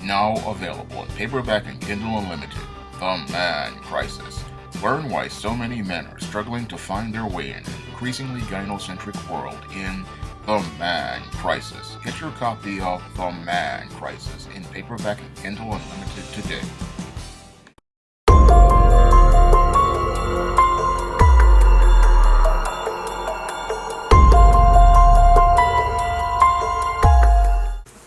Now available in paperback and Kindle Unlimited. The Man Crisis. Learn why so many men are struggling to find their way in an increasingly gynocentric world in The Man Crisis. Get your copy of The Man Crisis in paperback and Kindle Unlimited today.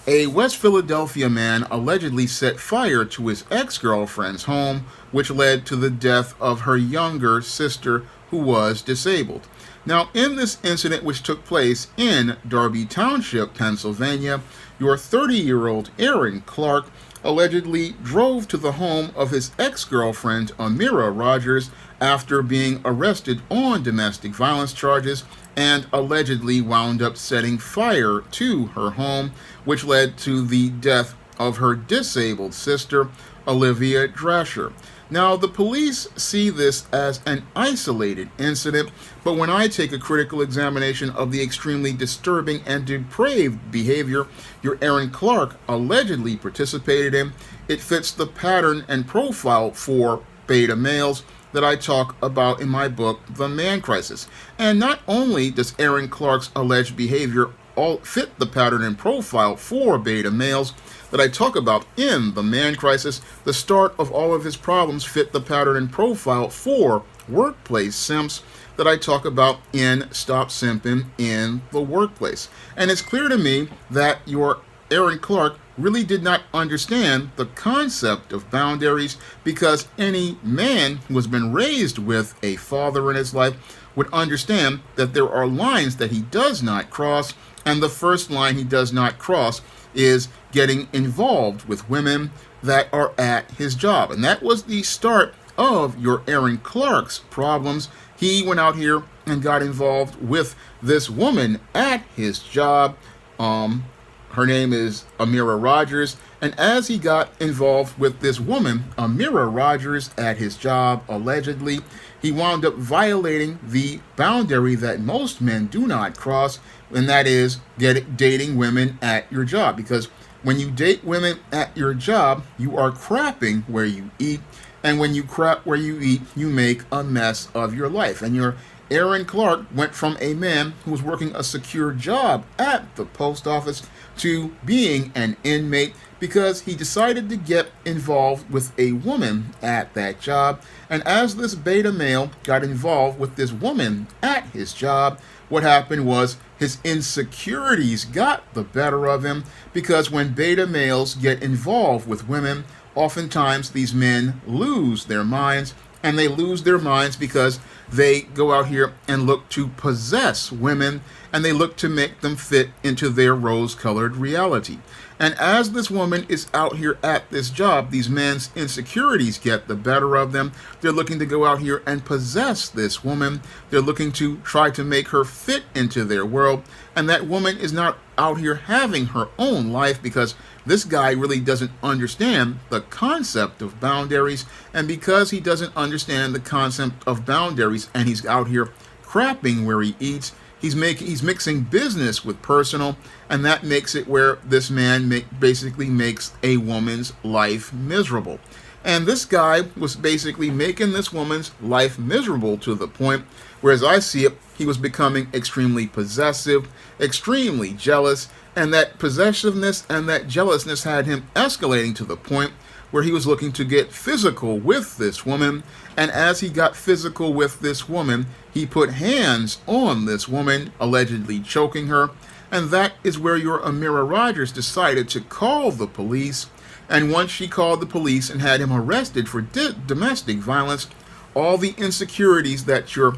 A West Philadelphia man allegedly set fire to his ex-girlfriend's home, which led to the death of her younger sister, who was disabled. Now, in this incident, which took place in Darby Township, Pennsylvania, your 30-year-old Aaron Clark allegedly drove to the home of his ex-girlfriend, Amira Rogers, after being arrested on domestic violence charges and allegedly wound up setting fire to her home, which led to the death of her disabled sister, Olivia Drescher. Now, the police see this as an isolated incident, but when I take a critical examination of the extremely disturbing and depraved behavior your Aaron Clark allegedly participated in, it fits the pattern and profile for beta males that I talk about in my book, The Man Crisis. And not only does Aaron Clark's alleged behavior all fit the pattern and profile for beta males that I talk about in The Man Crisis, the start of all of his problems fit the pattern and profile for workplace simps that I talk about in Stop Simping in the Workplace. And it's clear to me that your Aaron Clark really did not understand the concept of boundaries, because any man who has been raised with a father in his life would understand that there are lines that he does not cross, and the first line he does not cross is getting involved with women that are at his job. And that was the start of your Aaron Clark's problems. He went out here and got involved with this woman at his job. Her name is Amira Rogers, and as he got involved with this woman, Amira Rogers, at his job, allegedly, he wound up violating the boundary that most men do not cross, and that is dating women at your job. Because when you date women at your job, you are crapping where you eat, and when you crap where you eat, you make a mess of your life. And your Aaron Clark went from a man who was working a secure job at the post office to being an inmate because he decided to get involved with a woman at that job. And as this beta male got involved with this woman at his job, what happened was his insecurities got the better of him, because when beta males get involved with women, oftentimes these men lose their minds. And they lose their minds because they go out here and look to possess women, and they look to make them fit into their rose-colored reality. And as this woman is out here at this job, these men's insecurities get the better of them. They're looking to go out here and possess this woman. They're looking to try to make her fit into their world. And that woman is not out here having her own life, because this guy really doesn't understand the concept of boundaries. And because he doesn't understand the concept of boundaries, and he's out here crapping where he eats, he's mixing business with personal, and that makes it where this man basically makes a woman's life miserable. And this guy was basically making this woman's life miserable to the point where, as I see it, he was becoming extremely possessive, extremely jealous, and that possessiveness and that jealousness had him escalating to the point where he was looking to get physical with this woman. And as he got physical with this woman, he put hands on this woman, allegedly choking her. And that is where your Amira Rogers decided to call the police. And once she called the police and had him arrested for domestic violence, all the insecurities that your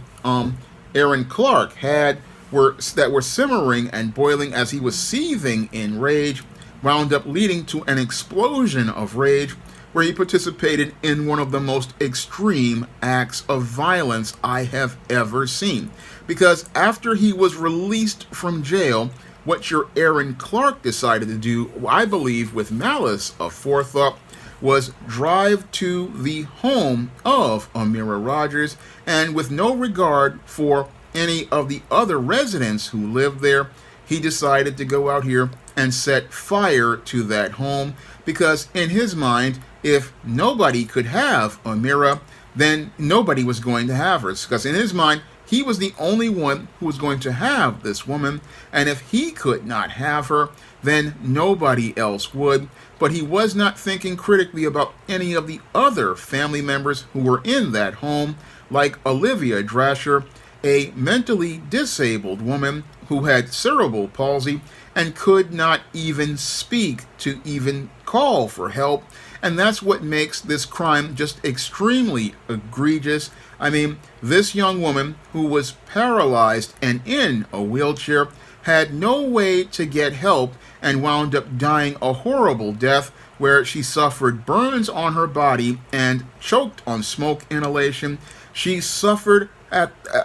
Aaron Clark had that were simmering and boiling as he was seething in rage, wound up leading to an explosion of rage, where he participated in one of the most extreme acts of violence I have ever seen. Because after he was released from jail, what your Aaron Clark decided to do, I believe with malice aforethought, was drive to the home of Amira Rogers, and with no regard for any of the other residents who lived there, he decided to go out here and set fire to that home, because in his mind, if nobody could have Amira, then nobody was going to have her. Because in his mind, he was the only one who was going to have this woman, and if he could not have her, then nobody else would. But he was not thinking critically about any of the other family members who were in that home, like Olivia Drasher, a mentally disabled woman who had cerebral palsy and could not even speak to even call for help. And that's what makes this crime just extremely egregious. I mean, this young woman who was paralyzed and in a wheelchair had no way to get help and wound up dying a horrible death where she suffered burns on her body and choked on smoke inhalation. She suffered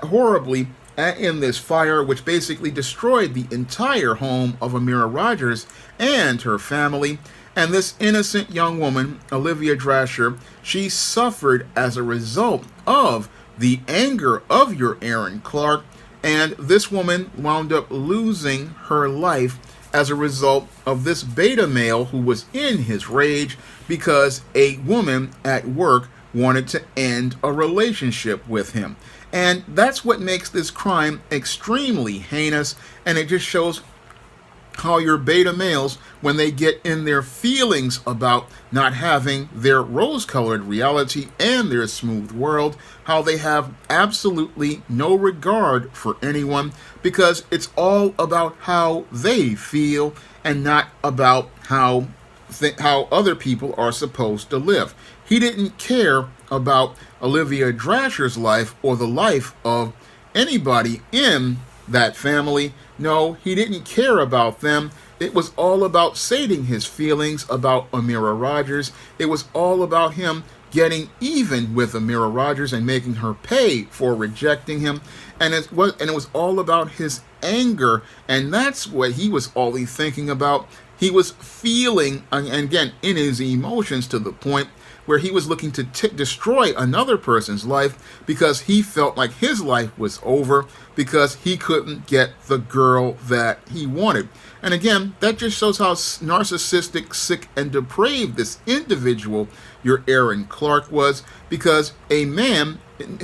horribly in this fire, which basically destroyed the entire home of Amira Rogers and her family. And this innocent young woman, Olivia Drasher, she suffered as a result of the anger of your Aaron Clark. And this woman wound up losing her life as a result of this beta male who was in his rage because a woman at work wanted to end a relationship with him. And that's what makes this crime extremely heinous, and it just shows how your beta males, when they get in their feelings about not having their rose-colored reality and their smooth world, how they have absolutely no regard for anyone, because it's all about how they feel and not about how other people are supposed to live. He didn't care about Olivia Drasher's life or the life of anybody in that family. No, he didn't care about them. It was all about sating his feelings about Amira Rogers. It was all about him getting even with Amira Rogers and making her pay for rejecting him. And it was all about his anger, and that's what he was only thinking about. He was feeling, and again, in his emotions, to the point where he was looking to destroy another person's life because he felt like his life was over because he couldn't get the girl that he wanted. And again, that just shows how narcissistic, sick, and depraved this individual, your Aaron Clark, was, because a man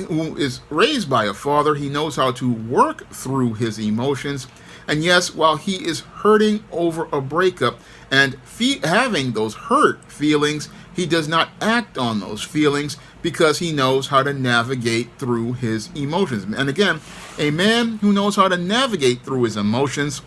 who is raised by a father, he knows how to work through his emotions. And yes, while he is hurting over a breakup and having those hurt feelings, he does not act on those feelings because he knows how to navigate through his emotions. And again, a man who knows how to navigate through his emotions,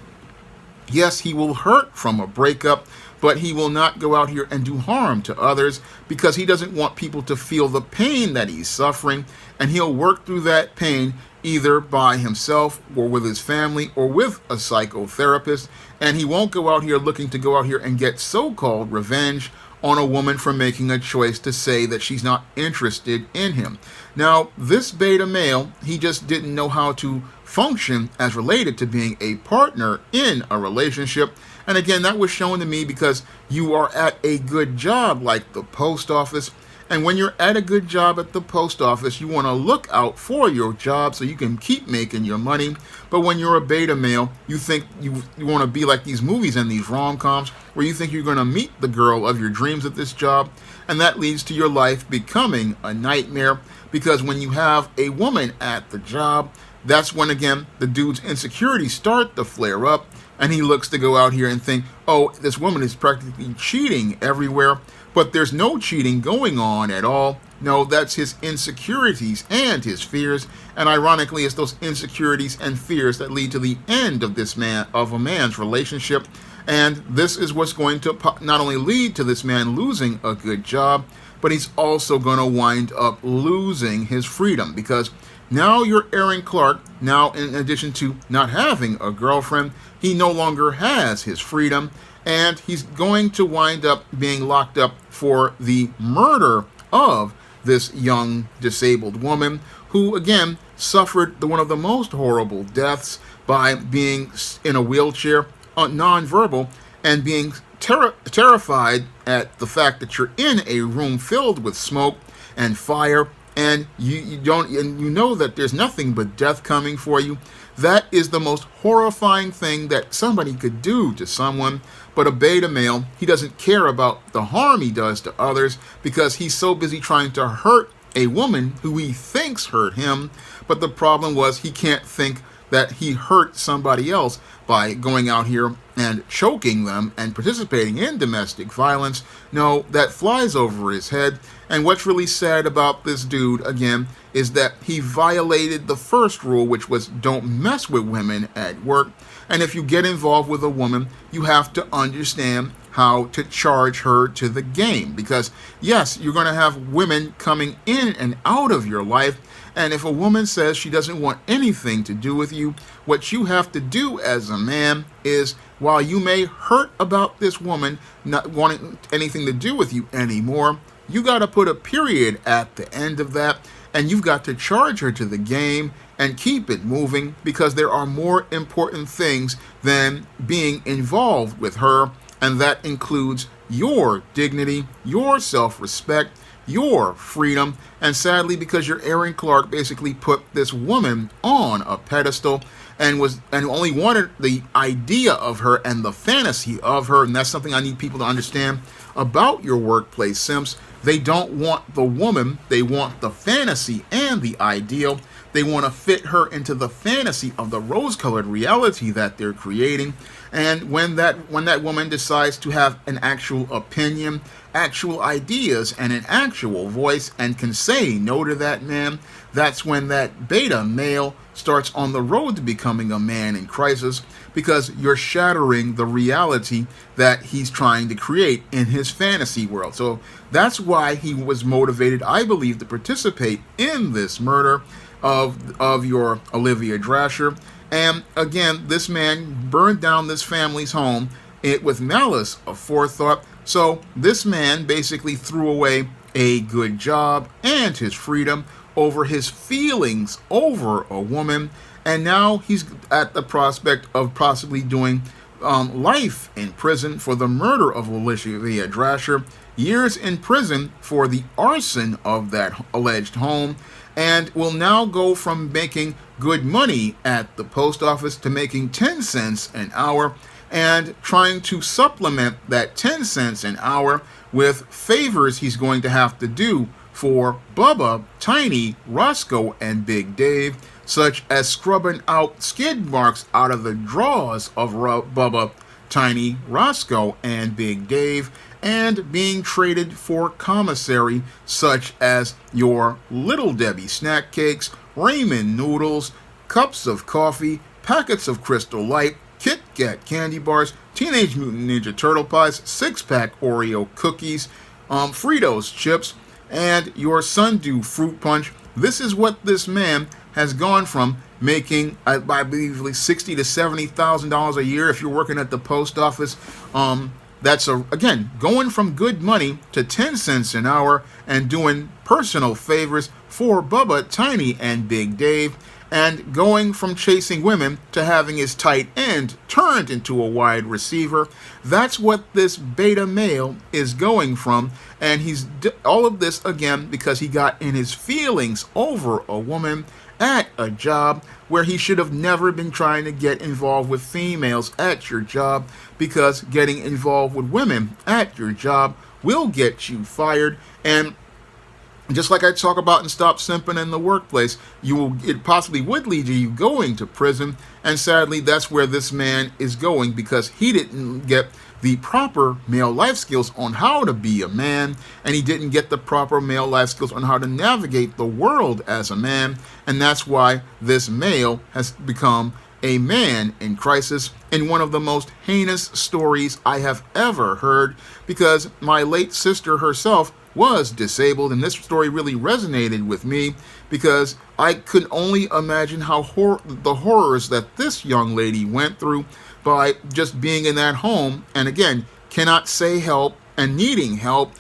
yes, he will hurt from a breakup, but he will not go out here and do harm to others because he doesn't want people to feel the pain that he's suffering, and he'll work through that pain either by himself or with his family or with a psychotherapist, and he won't go out here looking to go out here and get so-called revenge on a woman for making a choice to say that she's not interested in him. Now, this beta male, he just didn't know how to function as related to being a partner in a relationship. And again, that was shown to me because you are at a good job like the post office. And when you're at a good job at the post office, you want to look out for your job so you can keep making your money. But when you're a beta male, you think you want to be like these movies and these rom-coms where you think you're going to meet the girl of your dreams at this job. And that leads to your life becoming a nightmare, because when you have a woman at the job, that's when, again, the dude's insecurities start to flare up. And he looks to go out here and think, oh, this woman is practically cheating everywhere. But there's no cheating going on at all. No, that's his insecurities and his fears. And ironically, it's those insecurities and fears that lead to the end of a man's relationship. And this is what's going to not only lead to this man losing a good job, but he's also going to wind up losing his freedom, because now you're Aaron Clark. Now, in addition to not having a girlfriend, he no longer has his freedom, and he's going to wind up being locked up for the murder of this young disabled woman who, again, suffered one of the most horrible deaths by being in a wheelchair, nonverbal, and being terrified at the fact that you're in a room filled with smoke and fire, and you don't, and you know that there's nothing but death coming for you. That is the most horrifying thing that somebody could do to someone. But a beta male, he doesn't care about the harm he does to others because he's so busy trying to hurt a woman who he thinks hurt him. But the problem was he can't think that he hurt somebody else by going out here and choking them and participating in domestic violence. No, that flies over his head. And what's really sad about this dude, again, is that he violated the first rule, which was don't mess with women at work. And if you get involved with a woman, you have to understand how to charge her to the game. Because, yes, you're going to have women coming in and out of your life. And if a woman says she doesn't want anything to do with you, what you have to do as a man is, while you may hurt about this woman not wanting anything to do with you anymore, you got to put a period at the end of that, and you've got to charge her to the game and keep it moving, because there are more important things than being involved with her, and that includes your dignity, your self-respect, your freedom. And sadly, because your Aaron Clark basically put this woman on a pedestal and only wanted the idea of her and the fantasy of her, and that's something I need people to understand about your workplace simps. They don't want the woman, they want the fantasy and the ideal. They want to fit her into the fantasy of the rose-colored reality that they're creating. And when that woman decides to have an actual opinion, actual ideas, and an actual voice, and can say no to that man, that's when that beta male starts on the road to becoming a man in crisis, because you're shattering the reality that he's trying to create in his fantasy world. So that's why he was motivated, I believe, to participate in this murder of your Olivia Drasher. And again, this man burned down this family's home with malice aforethought. So this man basically threw away a good job and his freedom over his feelings over a woman. And now he's at the prospect of possibly doing life in prison for the murder of Olivia Drasher, years in prison for the arson of that alleged home, and will now go from making good money at the post office to making 10 cents an hour, and trying to supplement that 10 cents an hour with favors he's going to have to do for Bubba, Tiny, Roscoe, and Big Dave, such as scrubbing out skid marks out of the drawers of Bubba, Tiny, Roscoe, and Big Dave, and being traded for commissary, such as your Little Debbie snack cakes, ramen noodles, cups of coffee, packets of Crystal Light, Kit Kat candy bars, Teenage Mutant Ninja Turtle pies, 6-pack Oreo cookies, Fritos chips, and your Sundew fruit punch. This is what this man has gone from making, I believe, $60,000 to $70,000 a year if you're working at the post office. That's again, going from good money to 10 cents an hour and doing personal favors for Bubba, Tiny, and Big Dave, and going from chasing women to having his tight end turned into a wide receiver. That's what this beta male is going from, and he's all of this again because he got in his feelings over a woman at a job where he should have never been trying to get involved with females at your job, because getting involved with women at your job will get you fired. And just like I talk about in Stop Simping in the Workplace, it possibly would lead to you going to prison. And sadly, that's where this man is going, because he didn't get the proper male life skills on how to be a man, and he didn't get the proper male life skills on how to navigate the world as a man. And that's why this male has become a man in crisis, in one of the most heinous stories I have ever heard, because my late sister herself was disabled, and this story really resonated with me because I could only imagine how the horrors that this young lady went through by just being in that home, and again, cannot say help and needing help,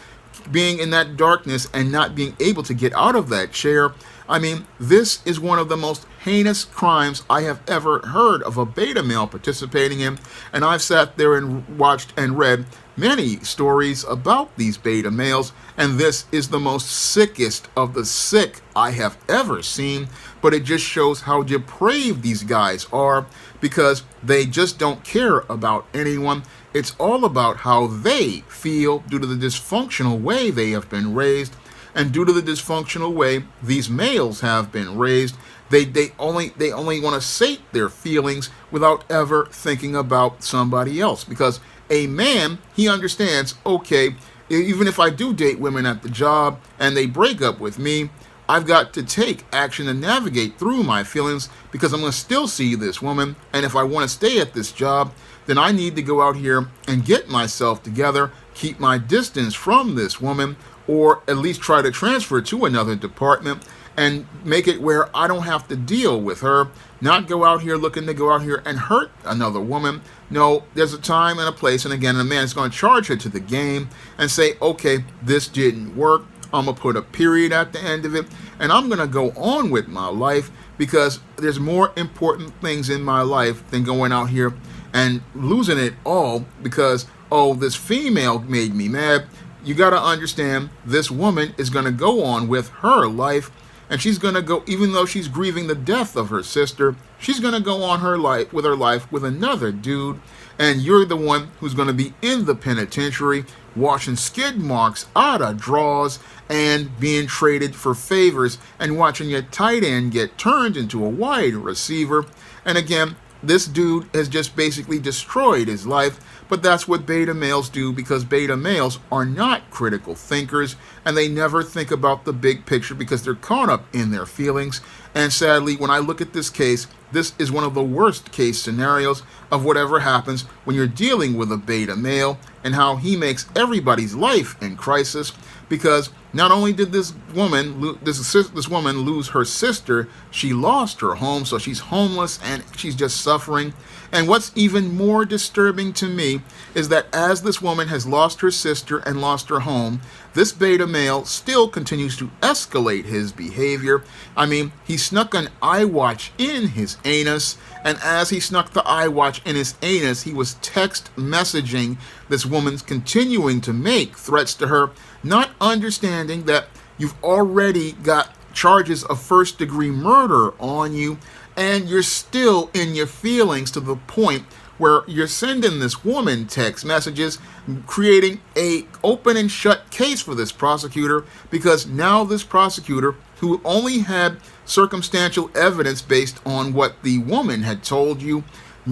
being in that darkness and not being able to get out of that chair. I mean, this is one of the most heinous crimes I have ever heard of a beta male participating in, and I've sat there and watched and read many stories about these beta males, and this is the most sickest of the sick I have ever seen, but it just shows how depraved these guys are because they just don't care about anyone. It's all about how they feel due to the dysfunctional way they have been raised, and due to the dysfunctional way these males have been raised, they only want to sate their feelings without ever thinking about somebody else. Because a man, he understands, okay, even if I do date women at the job and they break up with me, I've got to take action to navigate through my feelings because I'm going to still see this woman. And if I want to stay at this job, then I need to go out here and get myself together, keep my distance from this woman, or at least try to transfer to another department and make it where I don't have to deal with her, not go out here looking to go out here and hurt another woman. No, there's a time and a place, and again, a man is going to charge her to the game and say, okay, this didn't work. I'm going to put a period at the end of it, and I'm going to go on with my life because there's more important things in my life than going out here and losing it all because, oh, this female made me mad. You got to understand, this woman is going to go on with her life, and she's going to go, even though she's grieving the death of her sister, she's going to go on her life with another dude, and you're the one who's going to be in the penitentiary washing skid marks out of drawers and being traded for favors and watching your tight end get turned into a wide receiver. And again, this dude has just basically destroyed his life, but that's what beta males do because beta males are not critical thinkers and they never think about the big picture because they're caught up in their feelings. And sadly, when I look at this case, this is one of the worst case scenarios of whatever happens when you're dealing with a beta male and how he makes everybody's life in crisis because not only did this woman lose her sister, she lost her home, so she's homeless and she's just suffering. And what's even more disturbing to me is that as this woman has lost her sister and lost her home, this beta male still continues to escalate his behavior. I mean, he snuck an iWatch in his anus, and as he snuck the iWatch in his anus, he was text messaging this woman, continuing to make threats to her, not understanding that you've already got charges of first-degree murder on you, and you're still in your feelings to the point where you're sending this woman text messages, creating a open and shut case for this prosecutor, because now this prosecutor, who only had circumstantial evidence based on what the woman had told you,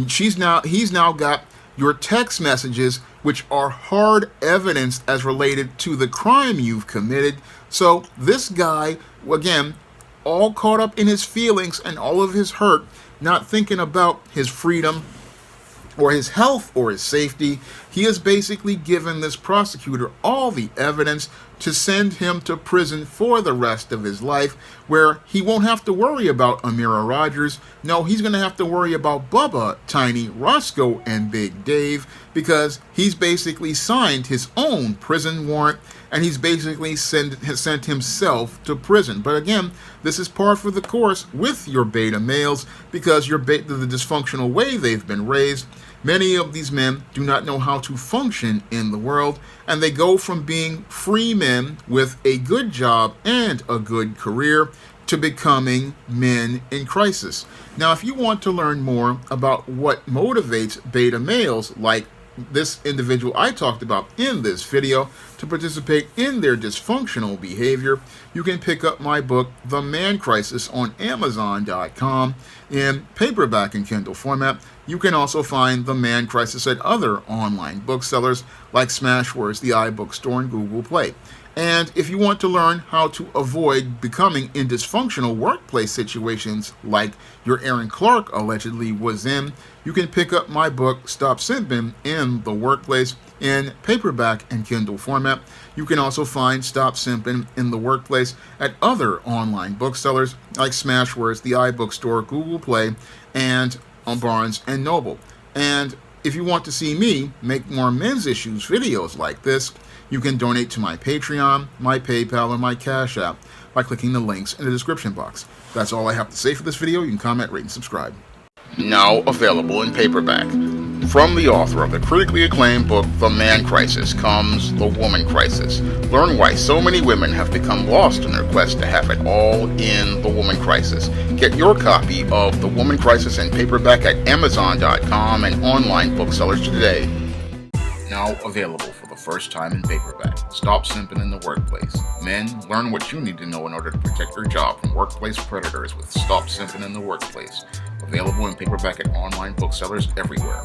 he's now got your text messages, which are hard evidence as related to the crime you've committed. So this guy, again, all caught up in his feelings and all of his hurt, not thinking about his freedom or his health or his safety, he has basically given this prosecutor all the evidence to send him to prison for the rest of his life, where he won't have to worry about Amira Rogers. No, he's going to have to worry about Bubba, Tiny, Roscoe, and Big Dave, because he's basically signed his own prison warrant, and he's basically sent himself to prison. But again, this is par for the course with your beta males, because the dysfunctional way they've been raised. Many of these men do not know how to function in the world, and they go from being free men with a good job and a good career to becoming men in crisis. Now, if you want to learn more about what motivates beta males like this individual I talked about in this video to participate in their dysfunctional behavior, you can pick up my book, The Man Crisis, on Amazon.com in paperback and Kindle format. You can also find The Man Crisis at other online booksellers like Smashwords, the iBookstore, and Google Play. And if you want to learn how to avoid becoming in dysfunctional workplace situations like your Aaron Clark allegedly was in, you can pick up my book, Stop Simping in the Workplace, in paperback and Kindle format. You can also find Stop Simping in the Workplace at other online booksellers like Smashwords, the iBookstore, Google Play, and on Barnes & Noble. And if you want to see me make more men's issues videos like this, you can donate to my Patreon, my PayPal, or my Cash App by clicking the links in the description box. That's all I have to say for this video. You can comment, rate, and subscribe. Now available in paperback. From the author of the critically acclaimed book, The Man Crisis, comes The Woman Crisis. Learn why so many women have become lost in their quest to have it all in The Woman Crisis. Get your copy of The Woman Crisis in paperback at Amazon.com and online booksellers today. Now available for the first time in paperback. Stop Simping in the Workplace. Men, learn what you need to know in order to protect your job from workplace predators with Stop Simping in the Workplace. Available in paperback at online booksellers everywhere.